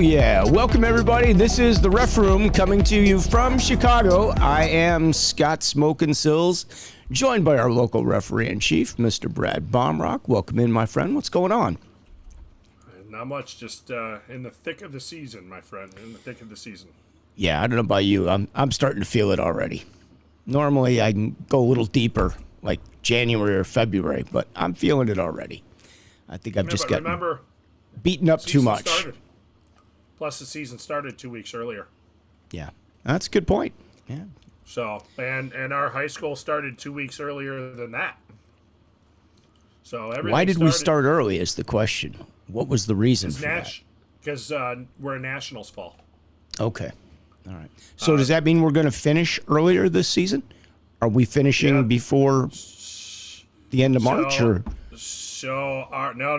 yeah. Welcome, everybody. This is the Ref Room coming to you from Chicago. I am Scott Smokin Silz, joined by our local referee in chief, Mr. Brad Baumruck. Welcome in, my friend. What's going on? Not much, just in the thick of the season, my friend, in the thick of the season. Yeah, I don't know about you. I'm starting to feel it already. Normally, I can go a little deeper, like January or February, but I'm feeling it already. I think I've just gotten beaten up too much. Plus, the season started 2 weeks earlier. Yeah, that's a good point. Yeah. So, and our high school started 2 weeks earlier than that. So why did we start early is the question. What was the reason for that? Because we're a Nationals fall. Okay. All right. So does that mean we're going to finish earlier this season? Are we finishing before the end of March? So no.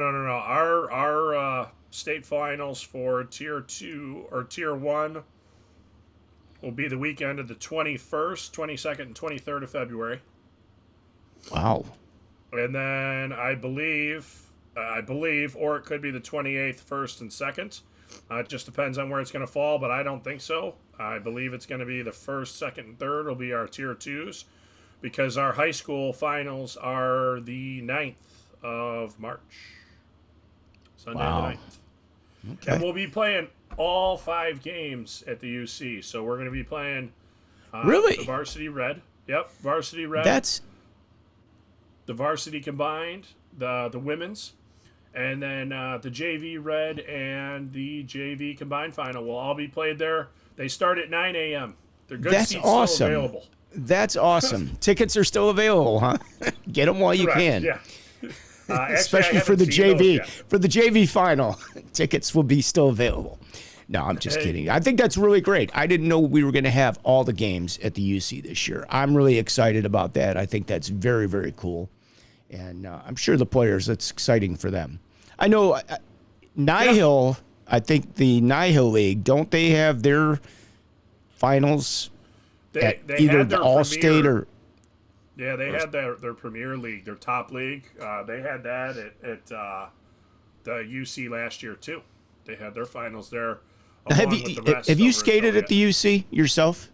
Our state finals for Tier 2 or Tier 1 will be the weekend of the 21st, 22nd, and 23rd of February. Wow. And then I believe, or it could be the 28th, 1st, and 2nd. It just depends on where it's going to fall, but I don't think so. I believe it's going to be the 1st, 2nd, and 3rd will be our Tier 2s because our high school finals are the 9th of March. Sunday the 9th. Okay. And we'll be playing all 5 games at the UC. So we're going to be playing really? The varsity red. Yep, varsity red. That's the varsity combined, the women's, and then the JV red and the JV combined final will all be played there. They start at 9 a.m. They're good. That's seats awesome. Still available. That's awesome. Tickets are still available, huh? Get them while you can. Yeah. Especially for the JV. For the JV final, tickets will be still available. No, I'm just kidding. I think that's really great. I didn't know we were going to have all the games at the UC this year. I'm really excited about that. I think that's very, very cool. And I'm sure the players, it's exciting for them. I know Nihil, I think the Nihil League, don't they have their finals at either the All-State or... Yeah, they had their Premier League, their top league. They had that at the UC last year, too. They had their finals there. Have you skated at the UC yourself?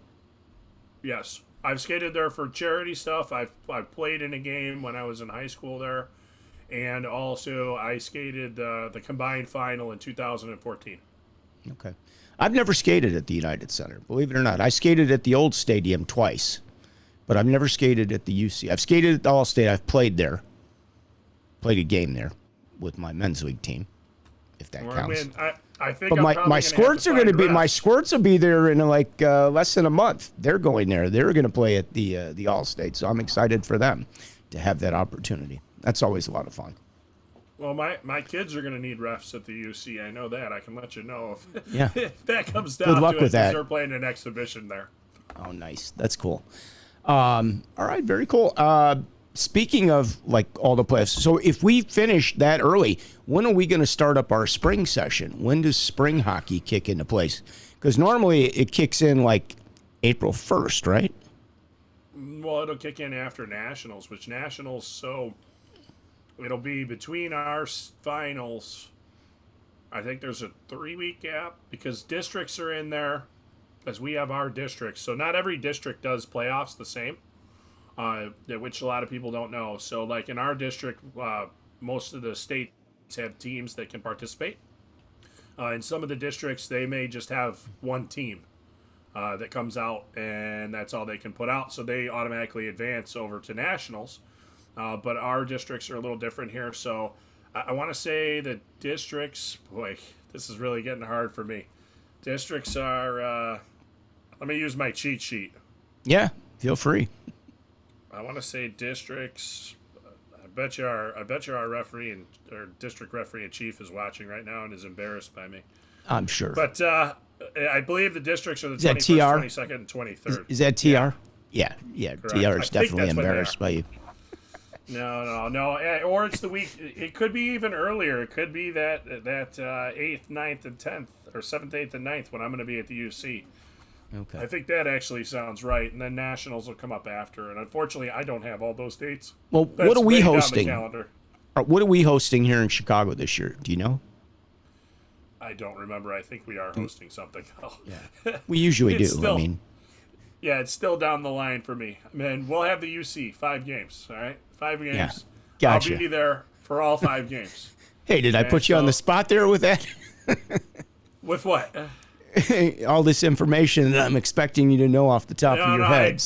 Yes. I've skated there for charity stuff. I've played in a game when I was in high school there. And also, I skated the combined final in 2014. Okay. I've never skated at the United Center, believe it or not. I skated at the old stadium twice. But I've never skated at the UC. I've skated at the All-State. I've played there. Played a game there with my men's league team, if that counts. I think. But my squirts are going to be refs. My squirts will be there in like less than a month. They're going there. They're going to play at the All-State. So I'm excited for them to have that opportunity. That's always a lot of fun. Well, my kids are going to need refs at the UC. I know that. I can let you know if if that comes down Good luck to with it. That. They're playing an exhibition there. Oh, nice. That's cool. All right, very cool. Speaking of like all the playoffs, so if we finish that early, when are we going to start up our spring session? When does spring hockey kick into place? Because normally it kicks in like April 1st, right? Well, it'll kick in after Nationals, which Nationals, so it'll be between our finals. I think there's a 3-week gap because districts are in there. As we have our districts. So not every district does playoffs the same, which a lot of people don't know. So like in our district, most of the states have teams that can participate. In some of the districts, they may just have one team that comes out, and that's all they can put out. So they automatically advance over to Nationals. But our districts are a little different here. So I want to say that districts, boy, this is really getting hard for me. Districts are, let me use my cheat sheet. Yeah, feel free. I want to say districts. I bet you our referee and or district referee in chief is watching right now and is embarrassed by me. I'm sure. But I believe the districts are the 21st, 22nd, and 23rd. Is that TR? Yeah. TR is definitely embarrassed by you. No. Or it's the week. It could be even earlier. It could be that 8th, 9th, and 10th, or 7th, 8th, and 9th when I'm going to be at the UC. Okay. I think that actually sounds right. And then Nationals will come up after. And unfortunately, I don't have all those dates. Well, what are we hosting? What are we hosting here in Chicago this year? Do you know? I don't remember. I think we are hosting something. Oh. Yeah. We usually do. Still, I mean, yeah, it's still down the line for me. I mean, we'll have the UC 5 games. All right, 5 games. Yeah. Gotcha. I'll be there for all 5 games. Hey, did I put you on the spot there with that? With what? All this information that I'm expecting you to know off the top of your head.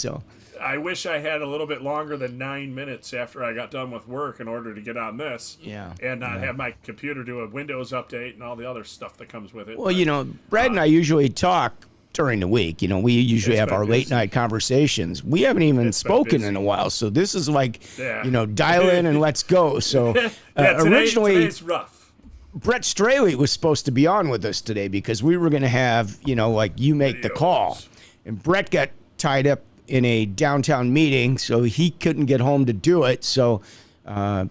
I wish I had a little bit longer than 9 minutes after I got done with work in order to get on this. Yeah. And not have my computer do a Windows update and all the other stuff that comes with it. Well, Brad and I usually talk during the week. We usually have our late night conversations. We haven't even spoken in a while. So this is like, dial in and let's go. So originally, today's rough. Brett Straley was supposed to be on with us today because we were going to have, you make the call. And Brett got tied up in a downtown meeting, so he couldn't get home to do it. So, kind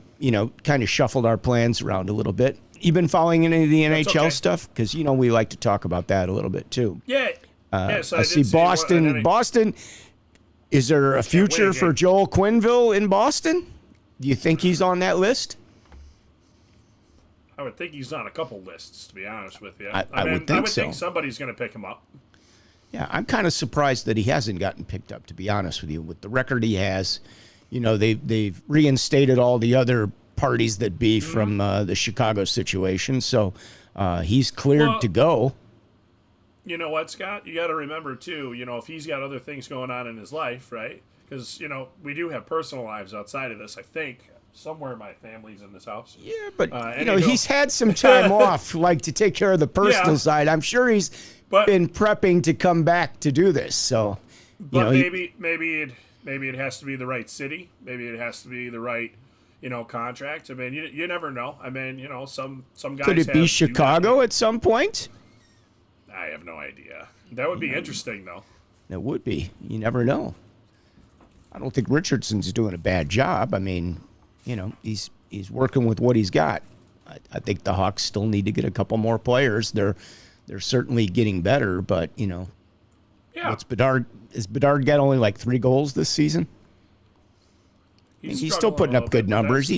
of shuffled our plans around a little bit. You been following any of the NHL stuff? Because, we like to talk about that a little bit, too. Yeah. So I see Boston. Boston, is there a future for Joel Quenneville in Boston? Do you think he's on that list? I would think he's on a couple lists, to be honest with you. I would think so. I would think somebody's going to pick him up. Yeah, I'm kind of surprised that he hasn't gotten picked up, to be honest with you. With the record he has, they've reinstated all the other parties that be from the Chicago situation, so he's cleared to go. You know what, Scott? You got to remember, too, if he's got other things going on in his life, right? Because, we do have personal lives outside of this, I think. Somewhere my family's in this house. Yeah, but, he's had some time off, to take care of the personal side. I'm sure he's been prepping to come back to do this. So, maybe it has to be the right city. Maybe it has to be the right, contract. I mean, you never know. I mean, some guys could it be Chicago at some point? I have no idea. That would be interesting, though. It would be. You never know. I don't think Richardson's doing a bad job. I mean, he's working with what he's got. I think the Hawks still need to get a couple more players. They're certainly getting better, but what's Bedard? Is Bedard got only 3 goals this season? He's still putting up good numbers.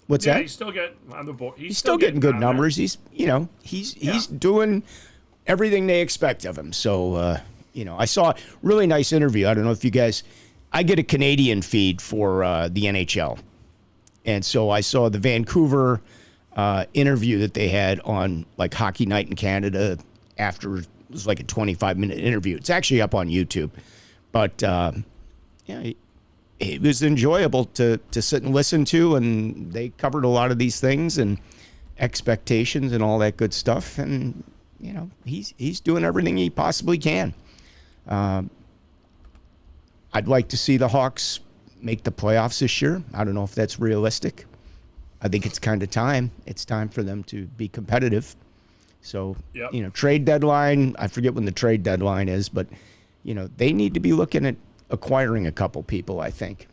What's that? He's still getting on the board. He's still getting good numbers. He's he's doing everything they expect of him. So I saw a really nice interview. I don't know if you guys. I get a Canadian feed for the NHL, and so I saw the Vancouver interview that they had on Hockey Night in Canada. After it was a 25-minute interview. It's actually up on YouTube, but it was enjoyable to sit and listen to, and they covered a lot of these things and expectations and all that good stuff. And he's doing everything he possibly can. I'd like to see the Hawks make the playoffs this year. I don't know if that's realistic. I think it's kind of time. It's time for them to be competitive. So, trade deadline, I forget when the trade deadline is, but, they need to be looking at acquiring a couple people, I think.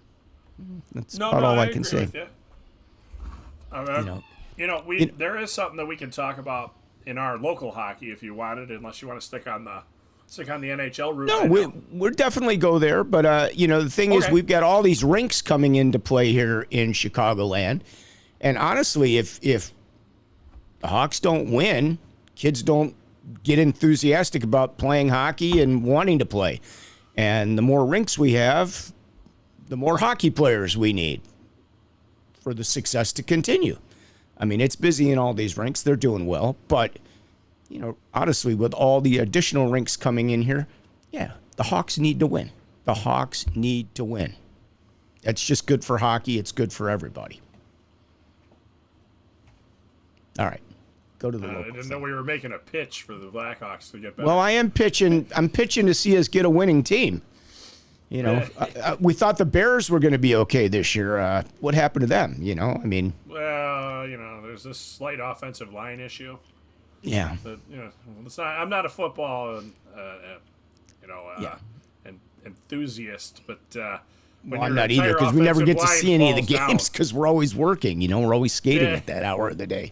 That's about all I can say. There is something that we can talk about in our local hockey if you wanted, unless you want to stick on the NHL route. No, we'll definitely go there. But, the thing is, we've got all these rinks coming into play here in Chicagoland. And honestly, if the Hawks don't win, kids don't get enthusiastic about playing hockey and wanting to play. And the more rinks we have, the more hockey players we need for the success to continue. I mean, it's busy in all these rinks. They're doing well. But, honestly, with all the additional rinks coming in here, the Hawks need to win. The Hawks need to win. That's just good for hockey. It's good for everybody. All right. Go to the local I didn't know we were making a pitch for the Blackhawks to get better. Well, I am pitching. I'm pitching to see us get a winning team. We thought the Bears were going to be okay this year. What happened to them? I mean. Well, there's this slight offensive line issue. Yeah. But, it's not. I'm not a football, enthusiast, but. Well, I'm not either because we never get to see any of the games because we're always working. We're always skating at that hour of the day.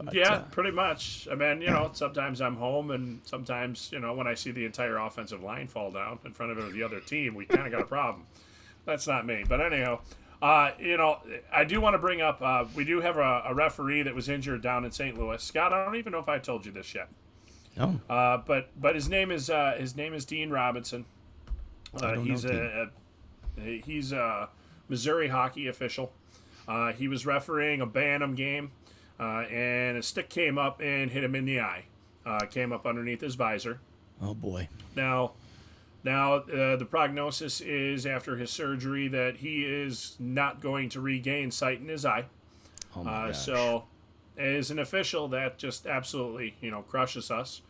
But, pretty much. I mean, sometimes I'm home, and sometimes, when I see the entire offensive line fall down in front of the other team, we kind of got a problem. That's not me. But anyhow, I do want to bring up, we do have a referee that was injured down in St. Louis. Scott, I don't even know if I told you this yet. Oh. But his name is Dean Robinson. He's a Missouri hockey official. He was refereeing a Bantam game, and a stick came up and hit him in the eye. Came up underneath his visor. Oh boy. Now, the prognosis is after his surgery that he is not going to regain sight in his eye. Oh my gosh. So, as an official, that just absolutely, crushes us.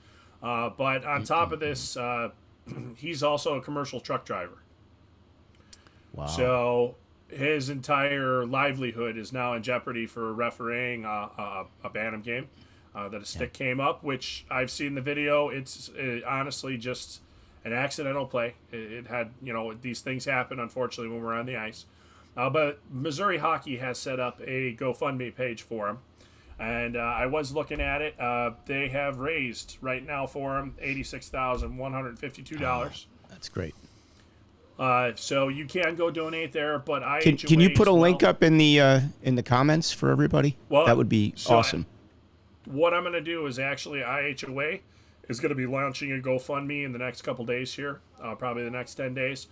But on top of this, he's also a commercial truck driver. Wow. So his entire livelihood is now in jeopardy for refereeing a Bantam game. That a stick came up, which I've seen the video. It's honestly just an accidental play. It had, these things happen, unfortunately, when we're on the ice. But Missouri Hockey has set up a GoFundMe page for him. And I was looking at it. They have raised right now for him $86,152. Oh, that's great. So you can go donate there, but can you put a link up in the comments for everybody? Well, that would be awesome. What I'm going to do is actually IHOA is going to be launching a GoFundMe in the next couple days here, probably the next 10 days.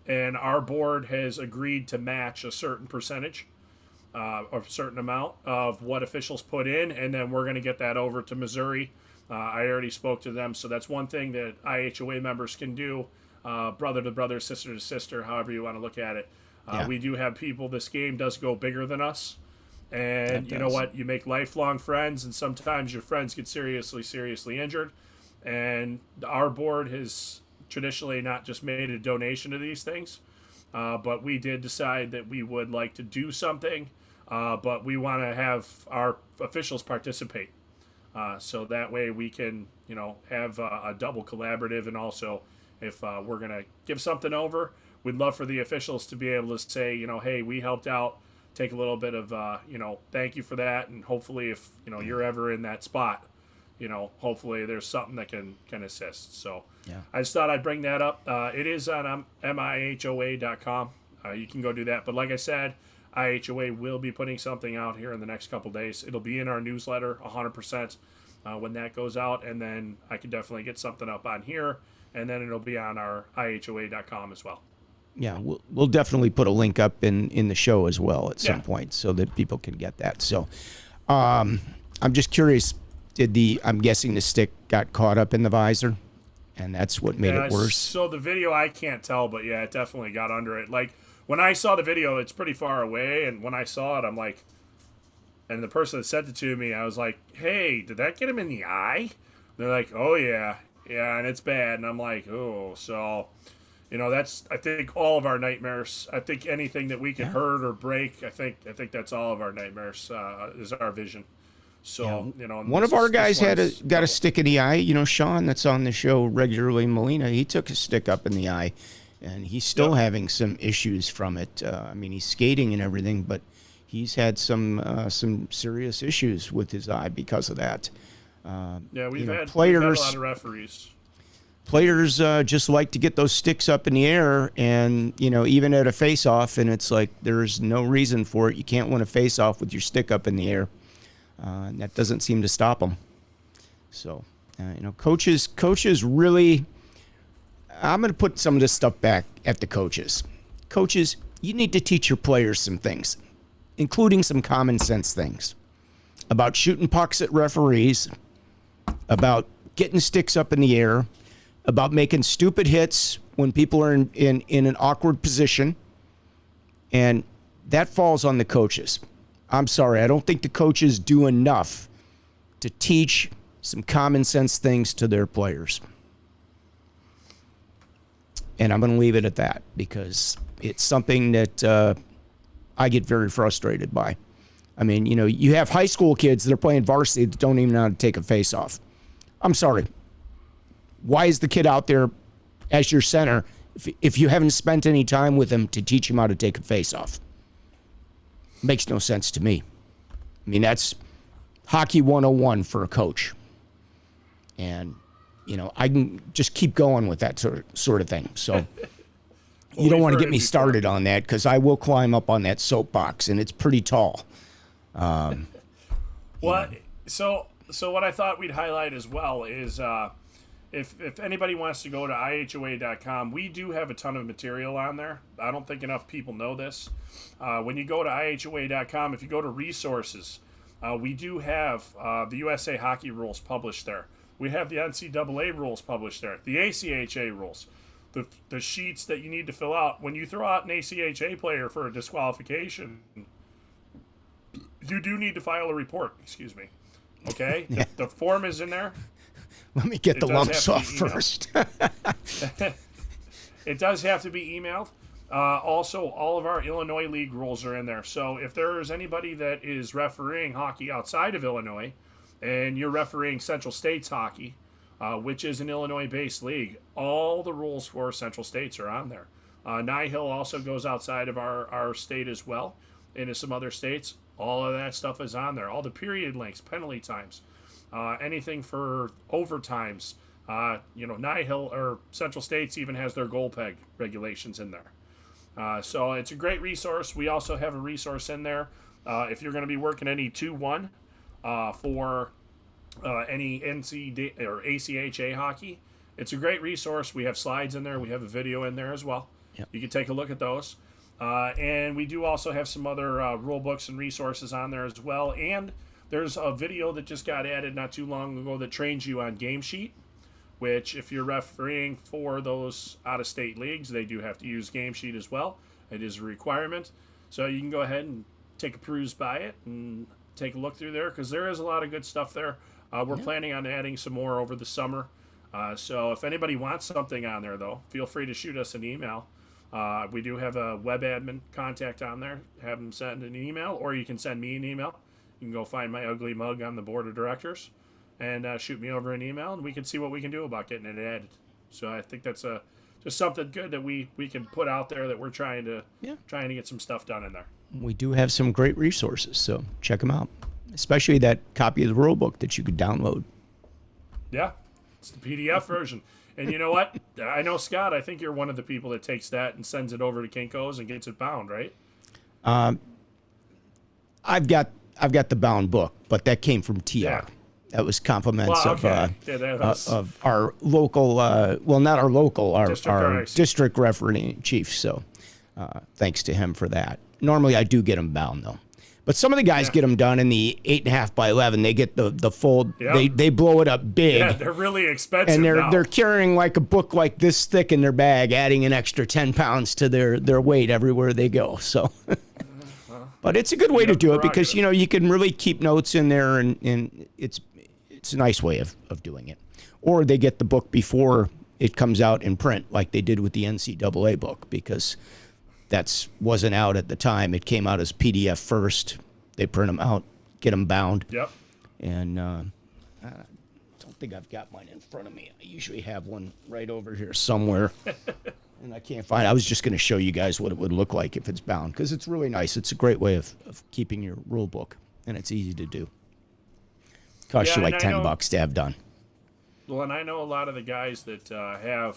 And our board has agreed to match a certain percentage, a certain amount of what officials put in, and then we're going to get that over to Missouri. I already spoke to them, so that's one thing that IHOA members can do, brother to brother, sister to sister, however you want to look at it. We do have people, this game does go bigger than us. And you know what? You make lifelong friends, and sometimes your friends get seriously injured. And our board has traditionally not just made a donation to these things, but we did decide that we would like to do something, but we want to have our officials participate. So that way we can, have a double collaborative. And also, if we're going to give something over, we'd love for the officials to be able to say, hey, we helped out. Take a little bit of, thank you for that. And hopefully if, you're ever in that spot, hopefully there's something that can assist. So I just thought I'd bring that up. It is on mihoa.com. You can go do that. But like I said, IHOA will be putting something out here in the next couple days. It'll be in our newsletter 100% when that goes out. And then I can definitely get something up on here. And then it'll be on our IHOA.com as well. Yeah, we'll definitely put a link up in the show as well at some point so that people can get that. So I'm just curious, I'm guessing the stick got caught up in the visor, and that's what made it worse? So the video, I can't tell, but yeah, it definitely got under it. Like, when I saw the video, it's pretty far away, and when I saw it, I'm like, and the person that sent it to me, I was like, hey, did that get him in the eye? They're like, oh, yeah, and it's bad. And I'm like, oh, so... that's, I think, all of our nightmares. I think anything that we can hurt or break, I think that's all of our nightmares, is our vision. So, one of our guys got a stick in the eye. Sean, that's on the show regularly, Molina, he took a stick up in the eye, and he's still having some issues from it. He's skating and everything, but he's had some serious issues with his eye because of that. We've had a lot of referees. Players just like to get those sticks up in the air, and even at a face-off, and it's like there's no reason for it. You can't win a face-off with your stick up in the air, and that doesn't seem to stop them. So, coaches really. I'm going to put some of this stuff back at the coaches. Coaches, you need to teach your players some things, including some common sense things about shooting pucks at referees, about getting sticks up in the air, about making stupid hits when people are in an awkward position. And that falls on the coaches. I'm sorry, I don't think the coaches do enough to teach some common sense things to their players. And I'm going to leave it at that because it's something that I get very frustrated by. You have high school kids that are playing varsity that don't even know how to take a face-off. I'm sorry. Why is the kid out there as your center if you haven't spent any time with him to teach him how to take a face-off? Makes no sense to me. That's hockey 101 for a coach. And, I can just keep going with that sort of thing. So, You don't want to get me started on that because I will climb up on that soapbox, and it's pretty tall. Well, so what I thought we'd highlight as well is if anybody wants to go to IHOA.com, we do have a ton of material on there. I don't think enough people know this. When you go to IHOA.com, if you go to resources, we do have the USA Hockey rules published there. We have the NCAA rules published there, the ACHA rules, the sheets that you need to fill out. When you throw out an ACHA player for a disqualification, you do need to file a report. Excuse me. Okay? Yeah. The form is in there. Let me get the lumps off first. It does have to be emailed. Also, all of our Illinois League rules are in there. So if there is anybody that is refereeing hockey outside of Illinois, and you're refereeing Central States hockey, which is an Illinois-based league, all the rules for Central States are on there. Nihil also goes outside of our state as well, into some other states. All of that stuff is on there. All the period lengths, penalty times, anything for overtimes. Nihil or Central States even has their goal peg regulations in there. So it's a great resource. We also have a resource in there if you're going to be working any 2-1 for any NC or ACHA hockey. It's a great resource. We have slides in there. We have a video in there as well. Yep. You can take a look at those. And we do also have some other rule books and resources on there as well. And there's a video that just got added not too long ago that trains you on Game Sheet, which if you're refereeing for those out-of-state leagues, they do have to use Game Sheet as well. It is a requirement. So you can go ahead and take a peruse by it and take a look through there because there is a lot of good stuff there. We're planning on adding some more over the summer. So if anybody wants something on there, though, feel free to shoot us an email. We do have a web admin contact on there. Have them send an email, or you can send me an email. You can go find my ugly mug on the board of directors and shoot me over an email, and we can see what we can do about getting it added. So I think that's just something good that we can put out there that we're trying to get some stuff done in there. We do have some great resources, so check them out, especially that copy of the rule book that you could download. Yeah, it's the PDF version. And you know what? I know, Scott, I think you're one of the people that takes that and sends it over to Kinko's and gets it bound, right? I've got the bound book, but that came from TR. Yeah. That was compliments of our local, not our local, our district referee chief. So thanks to him for that. Normally I do get them bound, though. But some of the guys get them done in the 8.5 by 11. They get the fold. Yep. They blow it up big. Yeah, they're really expensive. And now. they're carrying like a book like this thick in their bag, adding an extra 10 pounds to their weight everywhere they go. So, but it's a good way to do it because you can really keep notes in there, and it's a nice way of doing it. Or they get the book before it comes out in print, like they did with the NCAA book, because that wasn't out at the time. It came out as PDF first. They print them out, get them bound. Yep. And I don't think I've got mine in front of me. I usually have one right over here somewhere. And I can't find it. I was just going to show you guys what it would look like if it's bound, because it's really nice. It's a great way of keeping your rule book, and it's easy to do. Costs you like $10 to have done. Well, and I know a lot of the guys that have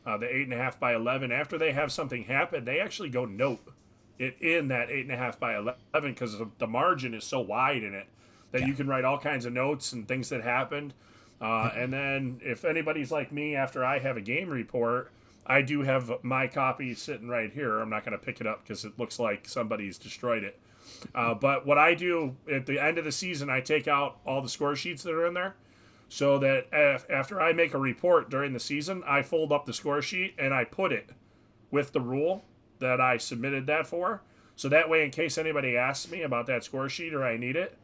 the 8.5 by 11, after they have something happen, they actually go note it in that 8.5 by 11 because the margin is so wide in it that you can write all kinds of notes and things that happened. And then if anybody's like me, after I have a game report, I do have my copy sitting right here. I'm not going to pick it up because it looks like somebody's destroyed it. But what I do at the end of the season, I take out all the score sheets that are in there, so that after I make a report during the season, I fold up the score sheet and I put it with the rule that I submitted that for. So that way, in case anybody asks me about that score sheet or I need it,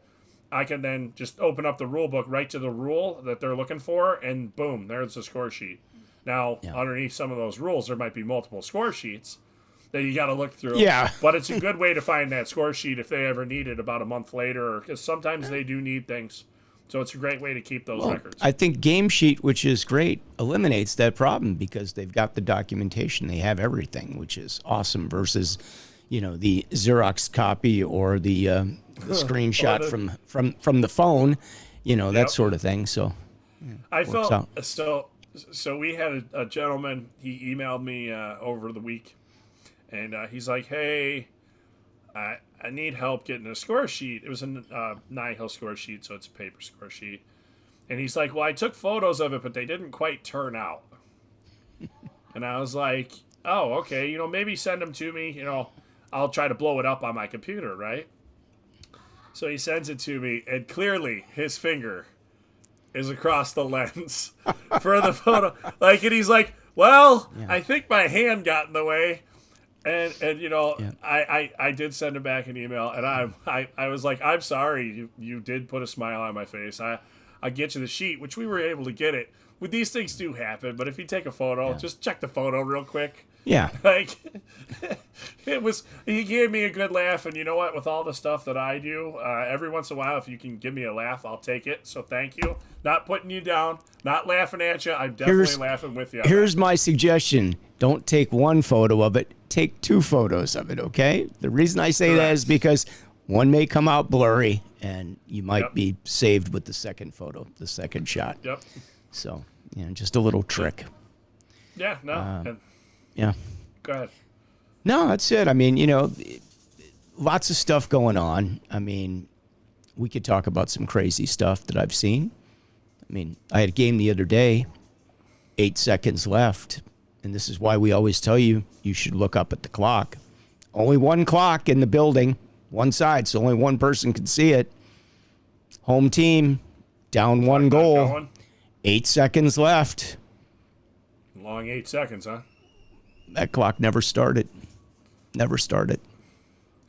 I can then just open up the rule book right to the rule that they're looking for, and boom, there's the score sheet. Now, underneath some of those rules, there might be multiple score sheets that you got to look through. Yeah. But it's a good way to find that score sheet if they ever need it about a month later, because sometimes they do need things. So it's a great way to keep those records. I think Game Sheet, which is great, eliminates that problem because they've got the documentation. They have everything, which is awesome, versus, the Xerox copy or the screenshot from the phone, that sort of thing. So I felt so we had a gentleman. He emailed me over the week, and he's like, "Hey, I need help getting a score sheet." It was a Nihil score sheet, so it's a paper score sheet. And he's like, "Well, I took photos of it, but they didn't quite turn out." And I was like, "Oh, okay. Maybe send them to me. I'll try to blow it up on my computer, right?" So he sends it to me, and clearly his finger is across the lens for the photo. And he's like, "Well, I think my hand got in the way." And I did send him back an email, and I was like, "I'm sorry, you did put a smile on my face. I get you the sheet," which we were able to get it. These things do happen, but if you take a photo, just check the photo real quick. Yeah. He gave me a good laugh, and you know what? With all the stuff that I do, every once in a while, if you can give me a laugh, I'll take it. So thank you. Not putting you down, not laughing at you. I'm definitely laughing with you. Here's my suggestion. Don't take one photo of it. Take 2 photos of it, okay? The reason I say that is because one may come out blurry, and you might be saved with the second photo, the second shot. Yep. So, just a little trick. Yeah, no. Yeah. Go ahead. No, that's it. I mean, lots of stuff going on. I mean, we could talk about some crazy stuff that I've seen. I mean, I had a game the other day, 8 seconds left, and this is why we always tell you should look up at the clock. Only one clock in the building, one side, so only one person can see it. Home team, down 1 goal, 8 seconds left. Long 8 seconds, huh? That clock never started. Never started.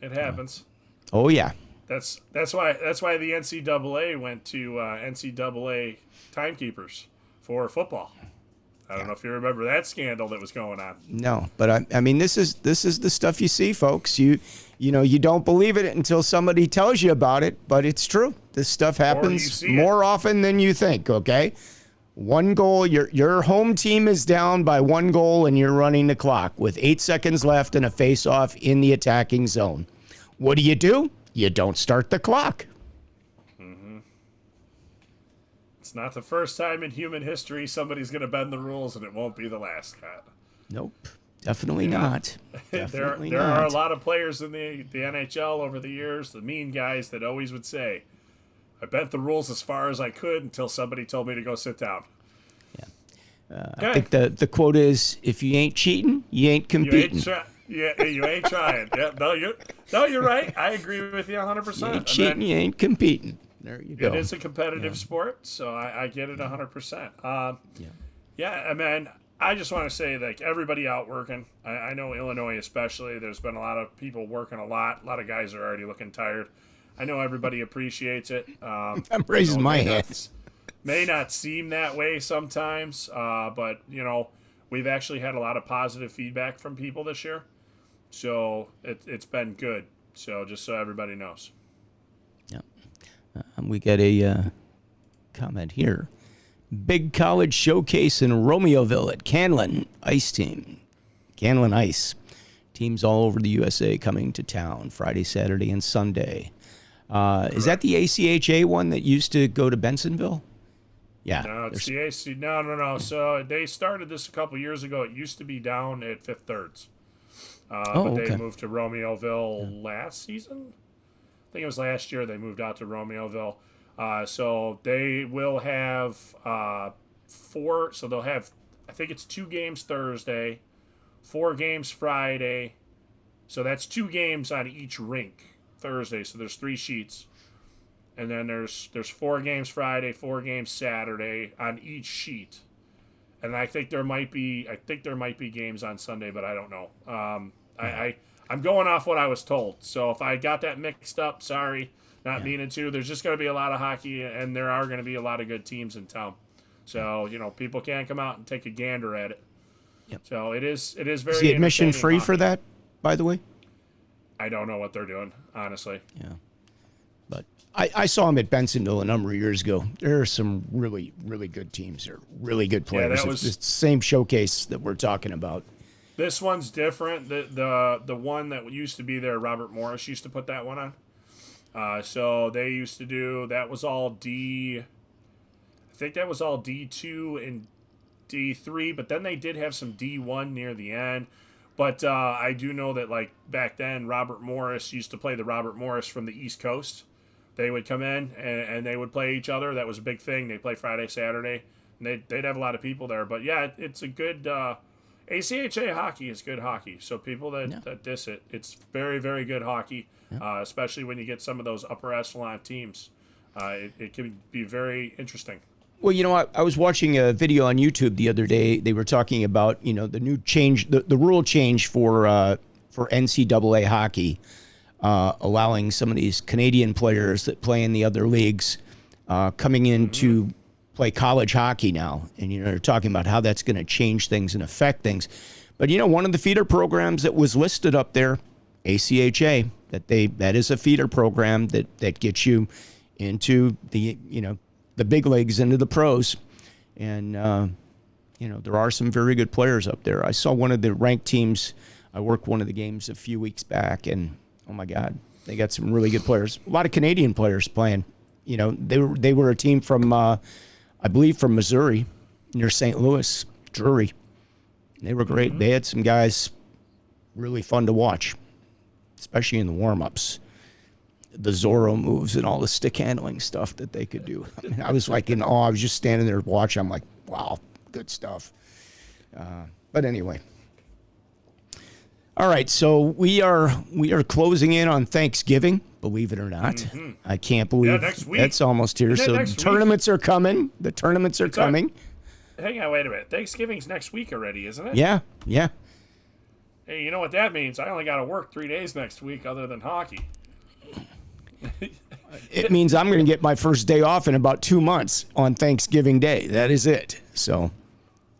It happens. Oh yeah. That's why the NCAA went to NCAA timekeepers for football. I don't know if you remember that scandal that was going on. No, but I mean this is the stuff you see, folks. You don't believe it until somebody tells you about it, but it's true. This stuff happens more often than you think, okay? 1 goal, your home team is down by 1 goal, and you're running the clock with 8 seconds left and a face-off in the attacking zone. What do? You don't start the clock. Mm-hmm. It's not the first time in human history somebody's going to bend the rules, and it won't be the last, Scott. Nope, definitely not. Definitely there not. are a lot of players in the NHL over the years, the mean guys that always would say, "I bent the rules as far as I could until somebody told me to go sit down." Yeah. I think the quote is, "If you ain't cheating, you ain't competing." You ain't trying. Yeah, you're right. I agree with you 100%. You ain't cheating, you ain't competing. There you go. It is a competitive sport, so I get it 100%. Yeah, I mean, I just want to say, everybody out working. I know Illinois especially, there's been a lot of people working a lot. A lot of guys are already looking tired. I know everybody appreciates it. I'm raising my hand. May not seem that way sometimes, but, we've actually had a lot of positive feedback from people this year. So it's been good. So just so everybody knows. Yeah. We get a comment here. Big college showcase in Romeoville at Canlan Ice Team. Canlan Ice. Teams all over the USA coming to town Friday, Saturday, and Sunday. Is that the ACHA one that used to go to Bensonville? Yeah. No, it's the AC. No. So they started this a couple years ago. It used to be down at Fifth Thirds. But they moved to Romeoville last season. I think it was last year they moved out to Romeoville. So they will have 4. So they'll have, I think it's 2 games Thursday, 4 games Friday. So that's 2 games on each rink Thursday. So there's 3 sheets. And then there's 4 games Friday, 4 games Saturday on each sheet. And I think there might be games on Sunday, but I don't know. I'm going off what I was told. So if I got that mixed up, sorry, not meaning to. There's just going to be a lot of hockey, and there are going to be a lot of good teams in town. So people can come out and take a gander at it. Yep. So it is very. Is the admission free for that, by the way? I don't know what they're doing, honestly. Yeah. But I saw him at Bensonville a number of years ago. There are some really, really good teams there, really good players. Yeah, that was it's the same showcase that we're talking about. This one's different. The one that used to be there, Robert Morris used to put that one on. So they used to do, that was all I think that was all D2 and D3, but then they did have some D1 near the end. But I do know that, like, back then, Robert Morris used to play the Robert Morris from the East Coast. They would come in, and they would play each other. That was a big thing. They'd play Friday, Saturday. And they'd have a lot of people there. But, yeah, it's a good ACHA hockey is good hockey. So people that diss it, it's very, very good hockey, especially when you get some of those upper echelon teams. It can be very interesting. Well, you know, I was watching a video on YouTube the other day. They were talking about, you know, the new change, the rule change for NCAA hockey, allowing some of these Canadian players that play in the other leagues coming in to play college hockey now. And, you know, they're talking about how that's going to change things and affect things. But, you know, one of the feeder programs that was listed up there, ACHA, that is a feeder program that gets you into the, you know, the big leagues, into the pros. And, you know, there are some very good players up there. I saw one of the ranked teams. I worked one of the games a few weeks back, and, oh, my God, they got some really good players. A lot of Canadian players playing. You know, they were a team from, I believe, from Missouri, near St. Louis, Drury. They were great. They had some guys really fun to watch, especially in the warm-ups. The Zorro moves and all the stick handling stuff that they could do. I mean, I was like in awe. I was just standing there watching. I'm like, wow, good stuff. But anyway. All right, so we are closing in on Thanksgiving, believe it or not. I can't believe next week. That's almost here. So the tournaments are coming. The tournaments are coming. Hang on, wait a minute. Thanksgiving's next week already, isn't it? Yeah. Hey, you know what that means? I only got to work 3 days next week other than hockey. It means I'm going to get my first day off in about 2 months on Thanksgiving Day. That is it. So,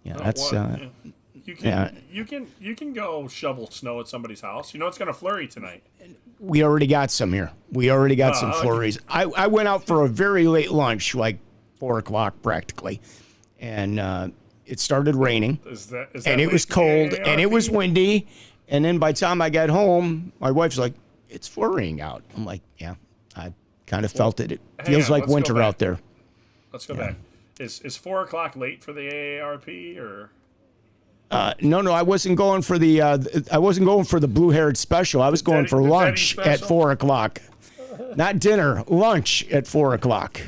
yeah, that's you can go shovel snow at somebody's house. You know it's going to flurry tonight. We already got some here. We already got some flurries. I went out for a very late lunch, like 4 o'clock practically, and it started raining. Is that and it was cold, and it was windy. And then by the time I got home, my wife's like, "It's flurrying out." I'm like, "Yeah, I kind of felt it. It feels like winter out there." Let's go back. Is 4 o'clock late for the AARP or? No, I wasn't going for the blue-haired special. I was going for lunch at 4 o'clock. Not dinner, lunch at 4 o'clock.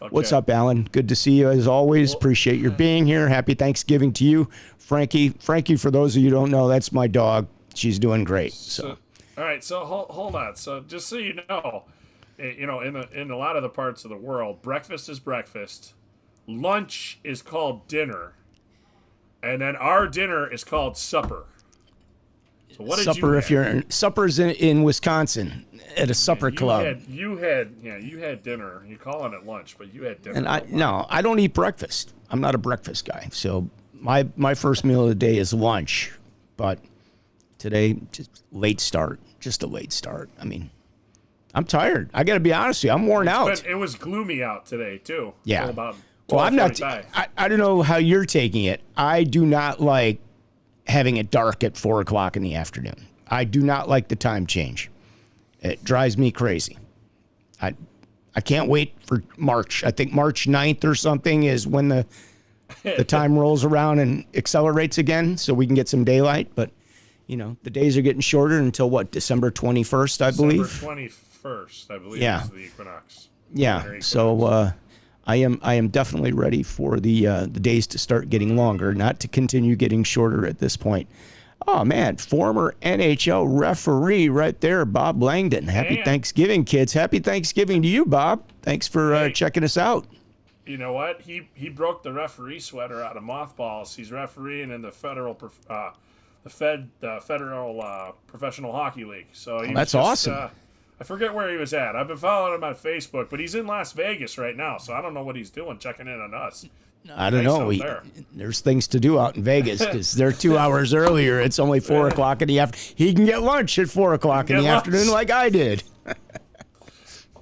Okay. What's up, Alan? Good to see you as always. Appreciate your being here. Happy Thanksgiving to you, Frankie. Frankie, for those of you who don't know, that's my dog. She's doing great. So all right, so hold on. So just so you know, in a lot of the parts of the world, breakfast is breakfast, lunch is called dinner, and then our dinner is called supper. So what did supper? You if you're supper's in Wisconsin at a supper club. You had dinner. You're calling it lunch, but you had dinner. And I don't eat breakfast. I'm not a breakfast guy. So my first meal of the day is lunch, but today just a late start. I mean, I'm tired. I got to be honest with you. I'm worn out. It was gloomy out today too. Yeah. Well, I'm not. I don't know how you're taking it. I do not like having it dark at 4 o'clock in the afternoon. I do not like the time change. It drives me crazy. I can't wait for March. I think March 9th or something is when the time rolls around and accelerates again, so we can get some daylight. But you know, the days are getting shorter until what, December 21st, I believe. December 21st, I believe, is the equinox. Yeah. So I am definitely ready for the days to start getting longer, not to continue getting shorter at this point. Oh man, former NHL referee right there, Bob Langdon. Happy Thanksgiving, kids. Happy Thanksgiving to you, Bob. Thanks for checking us out. You know what? He broke the referee sweater out of mothballs. He's refereeing in the federal professional hockey league. So that's awesome. I forget where he was at. I've been following him on Facebook, but he's in Las Vegas right now, so I don't know what he's doing, checking in on us. I don't know. There's things to do out in Vegas because they're 2 hours earlier. It's only 4 o'clock in the afternoon. He can get lunch at 4 o'clock in the afternoon like I did.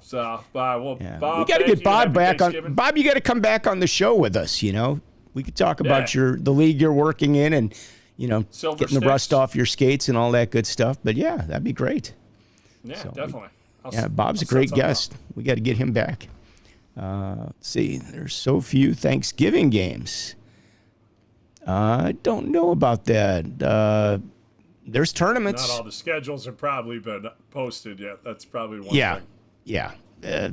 So, Bob, we got to get Bob back on. Bob, you got to come back on the show with us. You know, we could talk about the league you're working in and, you know, getting the rust off your skates and all that good stuff. But yeah, that'd be great. Yeah, definitely. Bob's a great guest. We got to get him back. Let's see, there's so few Thanksgiving games. I don't know about that. there's tournaments. Not all the schedules have probably been posted yet. That's probably one Yeah, thing. yeah.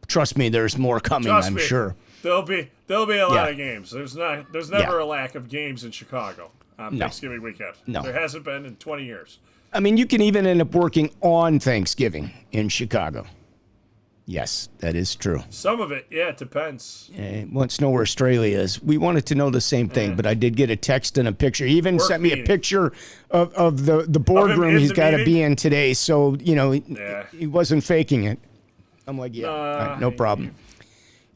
Trust me, there's more coming. Trust I'm me, sure. There'll be a lot Yeah. of games. There's never Yeah. a lack of games in Chicago on Thanksgiving weekend. No. There hasn't been in 20 years. I mean, you can even end up working on Thanksgiving in Chicago. Yes, that is true. Some of it, yeah, it depends. Want to know where Australia is? We wanted to know the same thing, but I did get a text and a picture. He even Work sent me a meeting. picture of the boardroom in he's the got to meeting? be in today. So, Yeah. he wasn't faking it. I'm like, yeah, all right, no problem.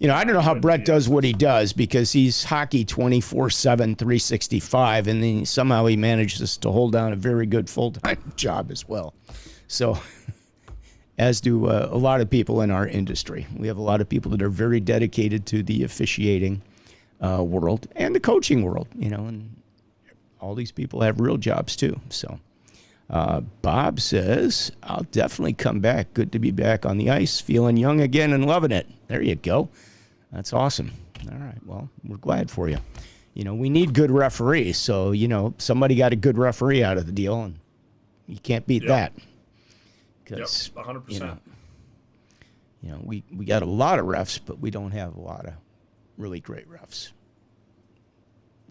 I don't know how Brett does what he does because he's hockey 24/7, 365, and then somehow he manages to hold down a very good full-time job as well. So, as do a lot of people in our industry. We have a lot of people that are very dedicated to the officiating world and the coaching world, and all these people have real jobs too. So, Bob says, I'll definitely come back. Good to be back on the ice, feeling young again and loving it. There you go. That's awesome. All right. Well, we're glad for you. We need good referees. So, somebody got a good referee out of the deal, and you can't beat that. Yep, 100%. We got a lot of refs, but we don't have a lot of really great refs.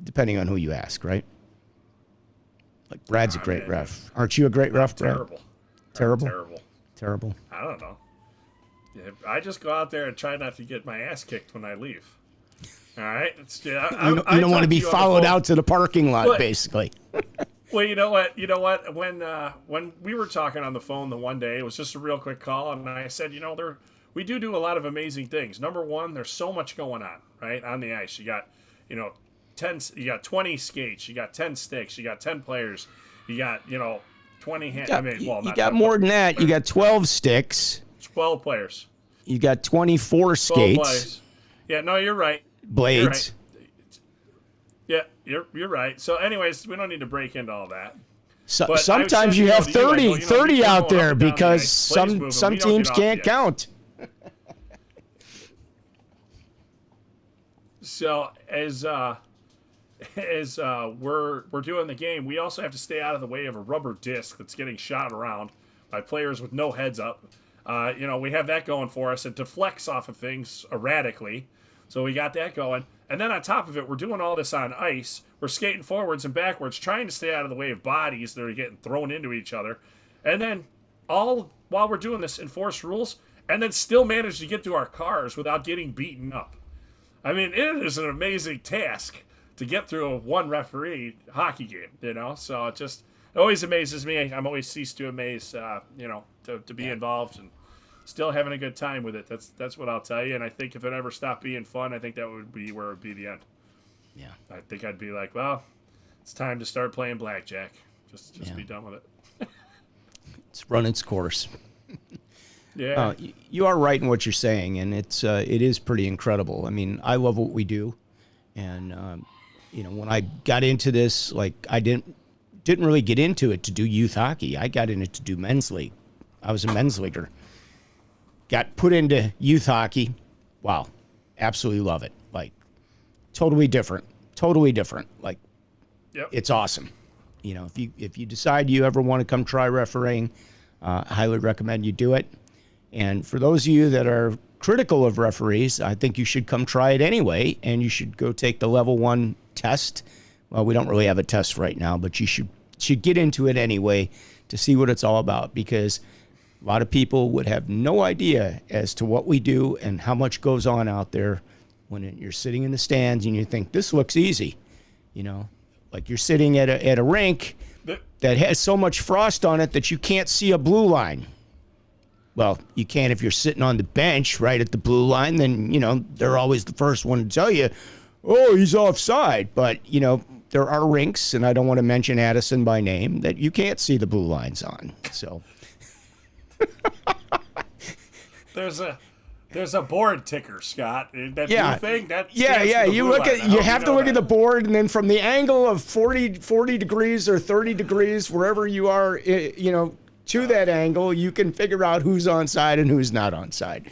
Depending on who you ask, right? Like Brad's a great ref. Aren't you a great ref, Brad? Terrible. Terrible? Terrible. Terrible. I don't know. Yeah, I just go out there and try not to get my ass kicked when I leave. All right? You don't want to be followed out to the parking lot, basically. Well, you know what? When we were talking on the phone the one day, it was just a real quick call, and I said, we do a lot of amazing things. Number one, there's so much going on, right, on the ice. You got, 20 skates, you got 10 sticks, you got 10 players, you got, 20 hands. You got more than that. You got 12 sticks. 12 players. You got 24 12 skates. players. Yeah, no, you're right. Blades. You're right. Yeah, you're right. So, anyways, we don't need to break into all that. So, sometimes you have 30 out there because some teams can't count. So as we're doing the game, we also have to stay out of the way of a rubber disc that's getting shot around by players with no heads up. We have that going for us. It deflects off of things erratically. So we got that going. And then on top of it, we're doing all this on ice. We're skating forwards and backwards, trying to stay out of the way of bodies that are getting thrown into each other. And then all while we're doing this, enforce rules, and then still manage to get to our cars without getting beaten up. I mean, it is an amazing task to get through a one referee hockey game, So it always amazes me. I'm always ceased to amaze, to be involved and still having a good time with it. That's what I'll tell you. And I think if it ever stopped being fun, I think that would be where it would be the end. Yeah. I think I'd be like, well, it's time to start playing blackjack. Just be done with it. It's run its course. Yeah. You are right in what you're saying, and it is pretty incredible. I mean, I love what we do, and when I got into this, like I didn't really get into it to do youth hockey. I got in it to do men's league. I was a men's leaguer. Got put into youth hockey. Wow, absolutely love it. Like totally different. Like It's awesome. If you decide you ever want to come try refereeing, I highly recommend you do it. And for those of you that are critical of referees, I think you should come try it anyway, and you should go take the level 1 test. Well, we don't really have a test right now, but you should get into it anyway to see what it's all about, because a lot of people would have no idea as to what we do and how much goes on out there when you're sitting in the stands and you think this looks easy, like you're sitting at a rink that has so much frost on it that you can't see a blue line. Well, you can if you're sitting on the bench right at the blue line, then, they're always the first one to tell you, oh, he's offside. But, there are rinks, and I don't want to mention Addison by name, that you can't see the blue lines on. So There's a board ticker, Scott. That yeah. blue thing, that You have to look at the board, and then from the angle of 40 degrees or 30 degrees, wherever you are, to that angle, you can figure out who's onside and who's not onside.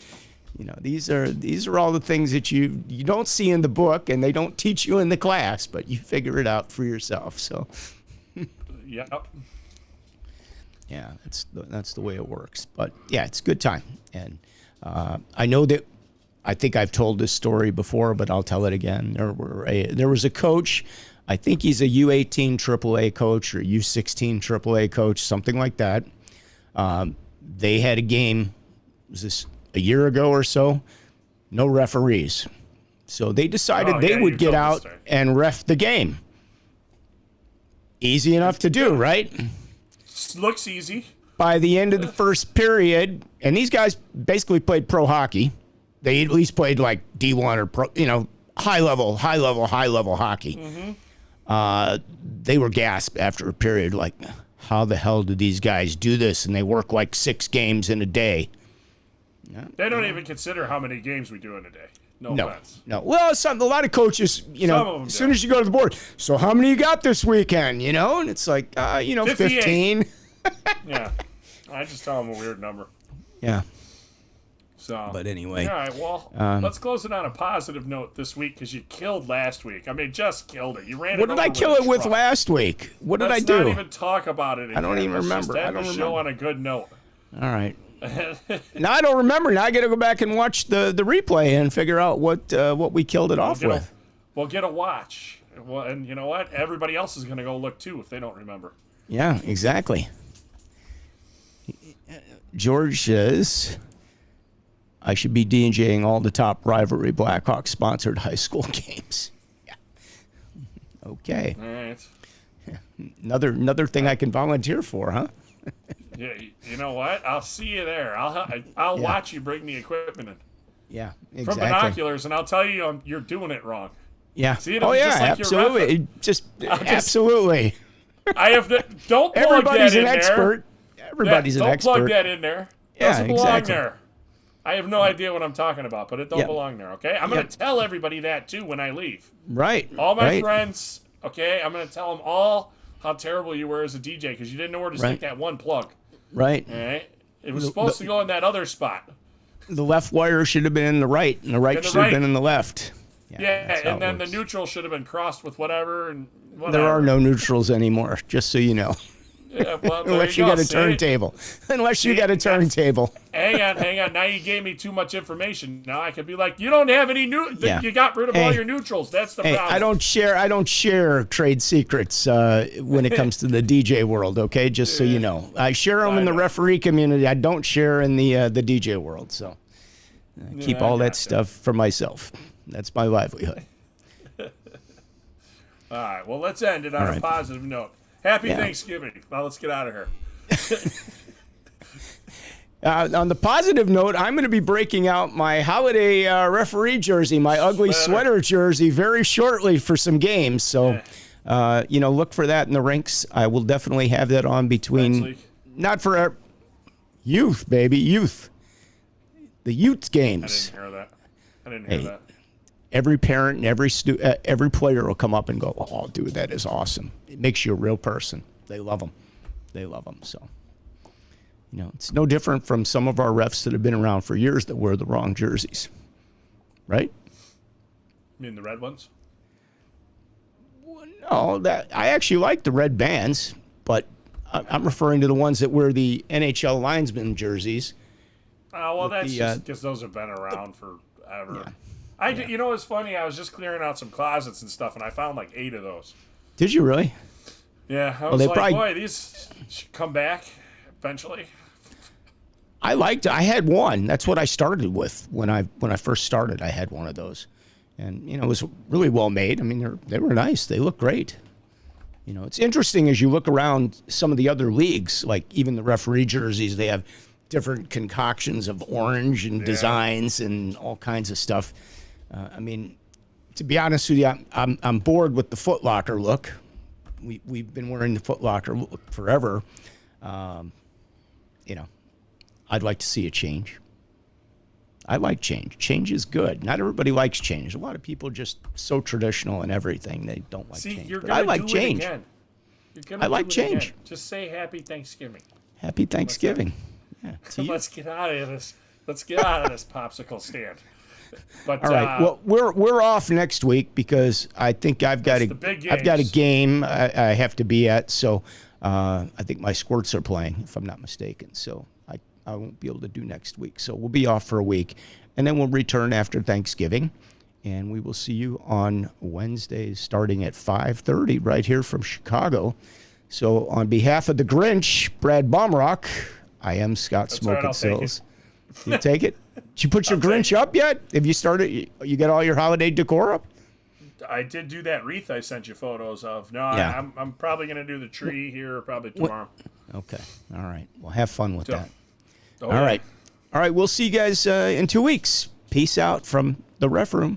These are all the things that you don't see in the book, and they don't teach you in the class, but you figure it out for yourself. So, yep. Yeah, that's the way it works. But yeah, it's a good time. And I know that I think I've told this story before, but I'll tell it again. There was a coach. I think he's a U18 AAA coach or U16 AAA coach, something like that. They had a game. Was this a year ago or so? No referees. So they decided they would get out and ref the game. Easy enough to do, right? Looks easy. By the end of the first period, and these guys basically played pro hockey. They at least played like D1 or pro, high level hockey. Mm-hmm. They were gasped after a period, like, how the hell do these guys do this? And they work like 6 games in a day. They don't even consider how many games we do in a day. No offense. No. Well, a lot of coaches, as soon as you go to the board, so how many you got this weekend, And it's like, 15. Yeah. I just tell them a weird number. Yeah. So. But anyway. All right, well, let's close it on a positive note this week because you killed last week. I mean, just killed it. You ran it over. What did I kill it with last week? What did I do? Let's not even talk about it again. I don't even remember. Let's just end the show on a good note. All right. Now I don't remember. Now I got to go back and watch the replay and figure out what we killed it off with. We'll get a watch. Well, and you know what? Everybody else is going to go look too if they don't remember. Yeah, exactly. George says I should be DJing all the top rivalry Blackhawks sponsored high school games. Yeah. Okay. All right. Another thing I can volunteer for, huh? Yeah, you know what? I'll see you there. I'll watch you bring the equipment in. Yeah, exactly. From binoculars, and I'll tell you you're doing it wrong. Yeah. See it? Oh yeah, just like absolutely. Absolutely. I have don't plug Everybody's that in an expert. There. Everybody's an expert. Don't plug that in there. Yeah, Doesn't belong exactly. there. I have no idea what I'm talking about, but it don't belong there. Okay, I'm gonna tell everybody that too when I leave. Right. All my friends. Okay, I'm gonna tell them all how terrible you were as a DJ because you didn't know where to stick that one plug. Right. All right. It was supposed to go in that other spot. The left wire should have been in the right, and the right should have been in the left. Yeah, and then the neutral should have been crossed with whatever and whatever. There are no neutrals anymore, just so you know. Yeah, well, Unless you got a turntable. Unless you got a turntable. Hang on. Now you gave me too much information. Now I could be like, you don't have any you got rid of all your neutrals. That's the problem. I don't share trade secrets when it comes to the DJ world, okay? Just so you know. I share them in the referee community. I don't share in the DJ world. So keep all that stuff for myself. That's my livelihood. All right. Well, let's end it on a positive note. Happy Thanksgiving. Now let's get out of here. On the positive note, I'm going to be breaking out my holiday referee jersey, my ugly sweater jersey, very shortly for some games. So, look for that in the rinks. I will definitely have that on between, not for youth, baby, youth. The youth games. I didn't hear that. Every parent and every player will come up and go, "Oh, dude, that is awesome." It makes you a real person. They love them. So, it's no different from some of our refs that have been around for years that wear the wrong jerseys, right? You mean the red ones? Well, no, I actually like the red bands, but I'm referring to the ones that wear the NHL linesman jerseys. Oh, well, that's just because those have been around forever. Yeah. You know what's funny? I was just clearing out some closets and stuff, and I found like 8 of those. Did you really? Yeah, I was like, boy, these should come back eventually. I had one. That's what I started with when I first started. I had one of those, and it was really well made. I mean, they were nice. They look great. It's interesting as you look around some of the other leagues, like even the referee jerseys. They have different concoctions of orange and designs and all kinds of stuff. I mean, to be honest with you, I'm bored with the Foot Locker look. We've been wearing the Foot Locker look forever. I'd like to see a change. I like change. Change is good. Not everybody likes change. A lot of people are just so traditional in everything they don't like change. You're but I like change. I like change. Again. Just say Happy Thanksgiving. Happy Thanksgiving. Yeah, let's get out of this. Let's get out of this popsicle stand. But All right. Well, we're off next week because I think I've got a game I have to be at. So I think my Squirts are playing, if I'm not mistaken. So I won't be able to do next week. So we'll be off for a week, and then we'll return after Thanksgiving, and we will see you on Wednesdays starting at 5:30 right here from Chicago. So on behalf of the Grinch, Brad Baumruck, I am Scott Smokin Silz. You take it? Did you put your Grinch up yet? Have you started? You got all your holiday decor up? I did do that wreath I sent you photos of. No, Yeah. I'm probably going to do the tree here probably tomorrow. Okay. All right. Well, have fun with that. Oh, All right. All right. We'll see you guys in 2 weeks. Peace out from the ref room.